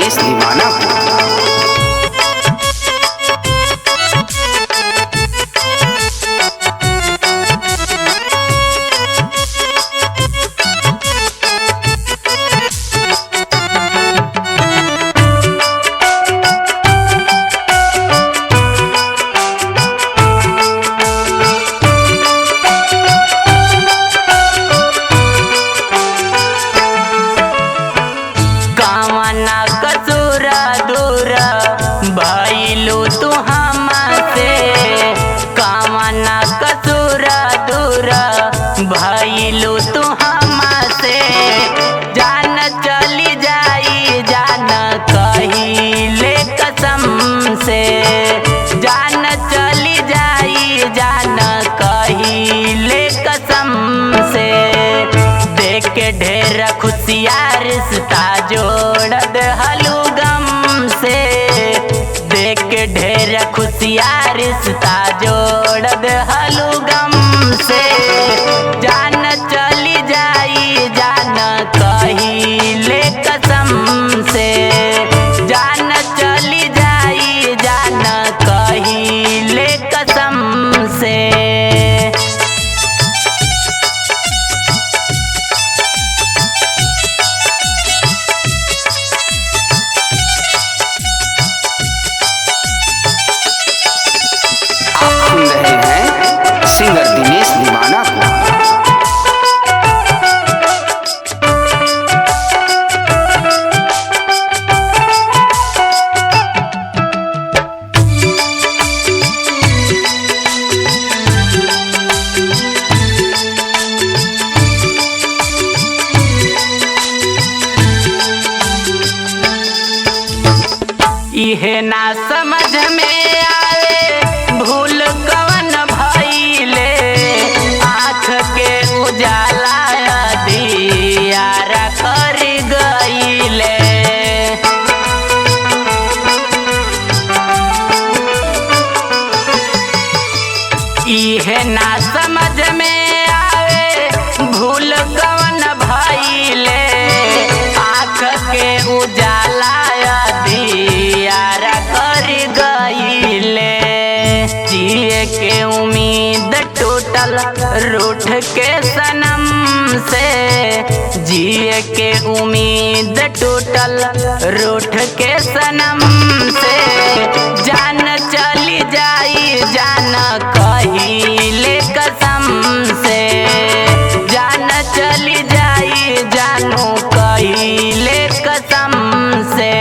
दिनेश दीवाना को। भइलू तू हमसे जान चली जाई जान कहिले कसम से, जान चली जाई जान कहिले कसम से। देख के ढेर खुशियाँ रिश्ता जोड़ दहलू गम से, देख के ढेर खुशियाँ रिश्ता जोड़ दहलू गम से। जान चली जाई जान कहिले कसम से, जान चली जाई जान कहिले कसम से। आप सुन रहे हैं सिंगर दिनेश दीवाना को। इहे ना समझ में आवे भूल कवन भइले, आँख के उजाला दियारा कर गइले। इहे ना समझ में आवे भूल कवन भइले, आँख के उजाला दियारा कर गइले। जिए के उम्मीद टूटल रूठ के सनम से, जिए के उम्मीद टूटल रूठ के सनम से। जान चली जाई जान कहिले कसम से, जान चली जाई जानू कहिले कसम से।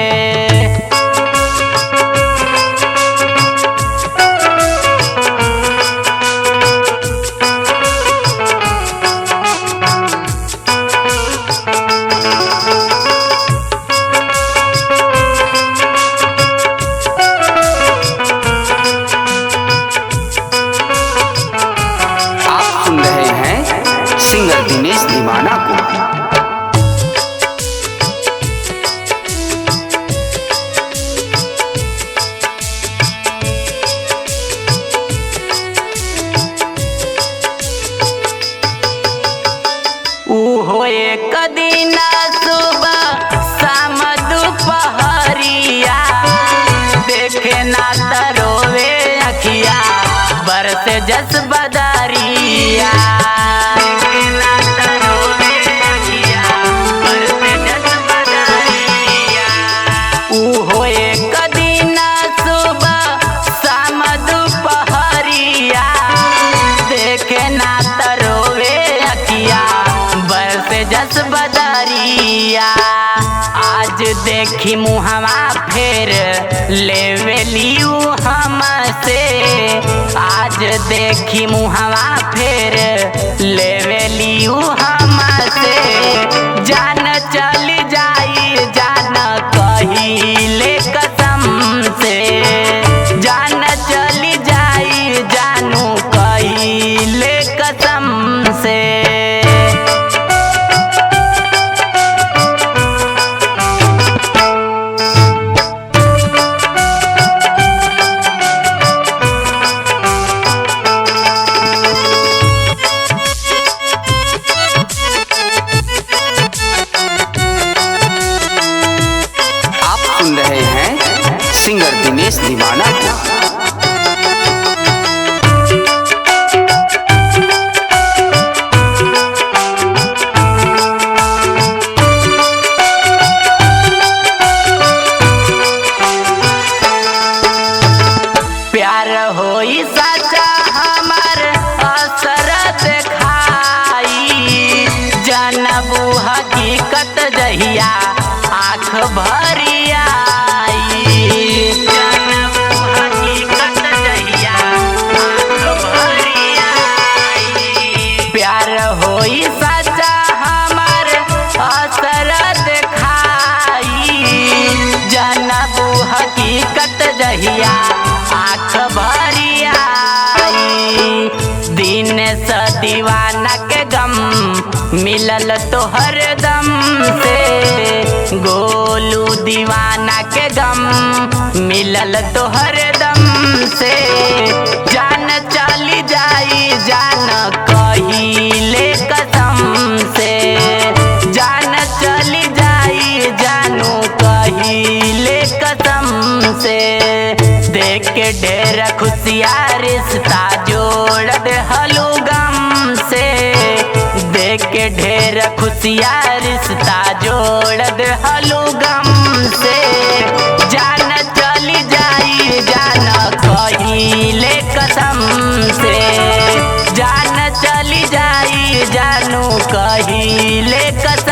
आप सुन रहे हैं सिंगर दिनेश दीवाना को। उहो एक दिन सुबह शाम दुपहरिया, देखे ना तरोवे अखिया बरसे जस बदरिया। देखे ना तरोवे अखिया बरसे जस बदरिया। उहो एक दिन सुबह शाम दुपहरिया, देखे ना तरोवे अखिया बरसे जस बदरिया। आज देखी मुहवा फेर लेवेलियू हमसे, आज देखी मुहवा फेर लेवेलियू हमसे। जान चली जाई जान कहिले कसम से, जान चली जाई जानू कहिले कसम से। जानबू हकीकत जहिया आँख भरी आई। जानबू हकीकत जहिया आँख भरी आई। प्यार होई सच्चा हमार असर दिखाई। जानबू हकीकत जहिया आँख भरी आई। दिन स दीवाना के गम मिलल तोहर दम से। गोलू दीवाना के गम मिलल तोहर दम से। जान चली जाई जान कहिले कसम से। जान चली जाई जानू कहिले कसम से। देख के ढेर खुशियाँ रिश्ता जोड़ दे हलू गम से। देख के ढेर खुशियाँ रिश्ता जोड़ दे हलू गम से। जान चली जाई जान कहिले कसम से। जान चली जाई जानू कहिले कसम